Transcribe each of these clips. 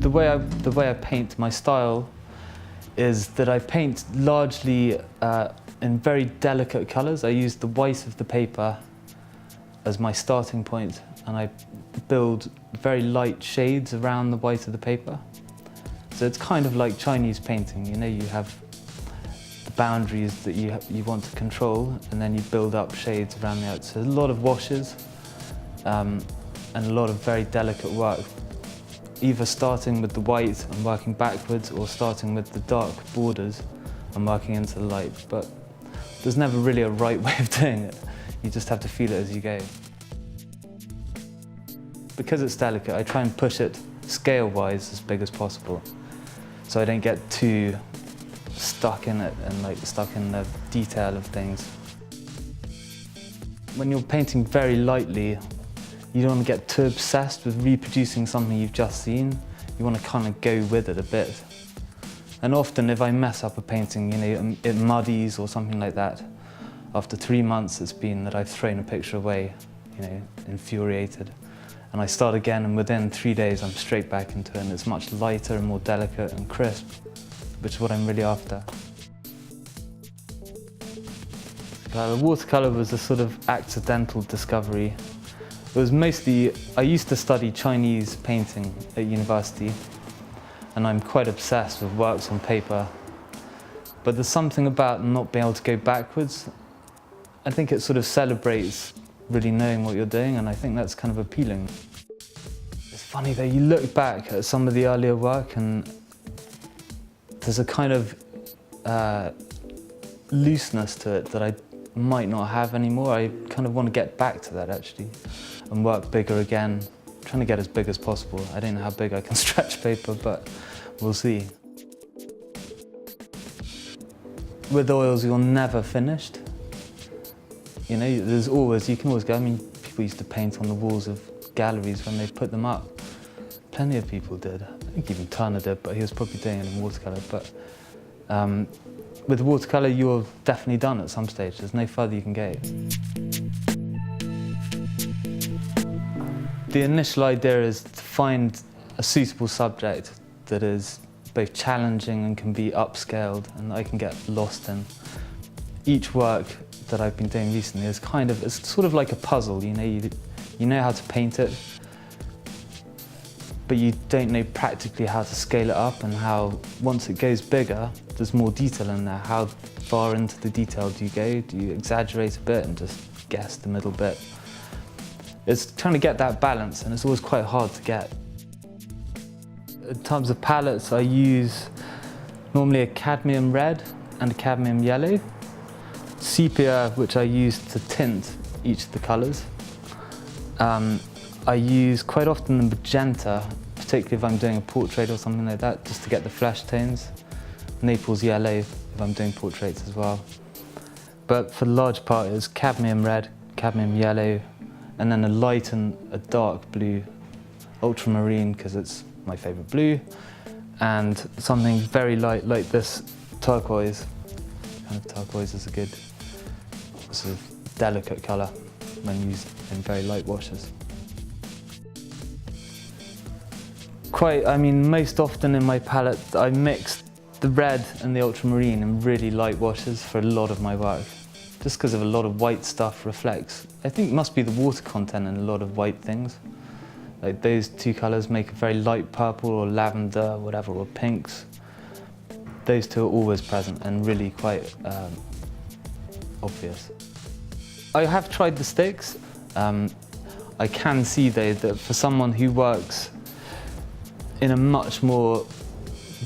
The way I paint, my style, is that I paint largely in very delicate colours. I use the white of the paper as my starting point, and I build very light shades around the white of the paper. So it's kind of like Chinese painting, you know, you have the boundaries that you want to control, and then you build up shades around the outside. So a lot of washes and a lot of very delicate work, either starting with the white and working backwards, or starting with the dark borders and working into the light. But there's never really a right way of doing it. You just have to feel it as you go. Because it's delicate, I try and push it scale-wise as big as possible, so I don't get too stuck in it and stuck in the detail of things. When you're painting very lightly, you don't want to get too obsessed with reproducing something you've just seen. You want to kind of go with it a bit. And often if I mess up a painting, you know, it muddies or something like that, after 3 months it's been that I've thrown a picture away, you know, infuriated. And I start again, and within 3 days I'm straight back into it, and it's much lighter and more delicate and crisp, which is what I'm really after. The watercolour was a sort of accidental discovery. It was mostly, I used to study Chinese painting at university, and I'm quite obsessed with works on paper. But there's something about not being able to go backwards. I think it sort of celebrates really knowing what you're doing, and I think that's kind of appealing. It's funny though, you look back at some of the earlier work and there's a kind of looseness to it that I might not have anymore. I kind of want to get back to that actually, and work bigger again. I'm trying to get as big as possible. I don't know how big I can stretch paper, but we'll see. With oils, you're never finished. You know, there's always, you can always go. I mean, people used to paint on the walls of galleries when they put them up. Plenty of people did. I think even Turner did, but he was probably doing it in watercolour. But with watercolour, you're definitely done at some stage. There's no further you can go. The initial idea is to find a suitable subject that is both challenging and can be upscaled and I can get lost in. Each work that I've been doing recently is it's sort of like a puzzle, you know, you know how to paint it, but you don't know practically how to scale it up, and how, once it goes bigger, there's more detail in there. How far into the detail do you go? Do you exaggerate a bit and just guess the middle bit? It's trying to get that balance, and it's always quite hard to get. In terms of palettes, I use normally a cadmium red and a cadmium yellow. Sepia, which I use to tint each of the colours. I use quite often the magenta, particularly if I'm doing a portrait or something like that, just to get the flesh tones. Naples yellow if I'm doing portraits as well. But for the large part it's cadmium red, cadmium yellow, and then a light and a dark blue, ultramarine because it's my favourite blue, and something very light like this turquoise. Kind of turquoise is a good sort of delicate colour when used in very light washes. I mean, most often in my palette I mix the red and the ultramarine in really light washes for a lot of my work, just because of a lot of white stuff reflects. I think it must be the water content in a lot of white things. Like those two colours make a very light purple or lavender, or whatever, or pinks. Those two are always present and really quite obvious. I have tried the sticks. I can see though that for someone who works in a much more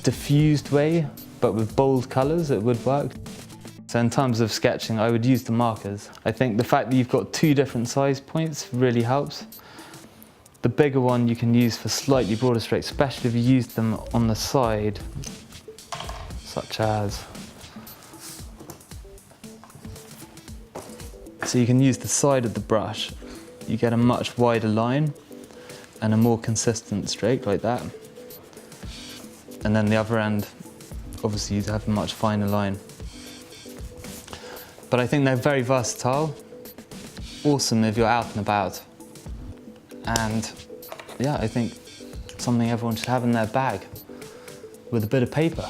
diffused way, but with bold colours, it would work. So in terms of sketching, I would use the markers. I think the fact that you've got two different size points really helps. The bigger one you can use for slightly broader strokes, especially if you use them on the side, such as. So you can use the side of the brush. You get a much wider line and a more consistent stroke like that. And then the other end, obviously you'd have a much finer line. But I think they're very versatile, awesome if you're out and about. And yeah, I think something everyone should have in their bag with a bit of paper.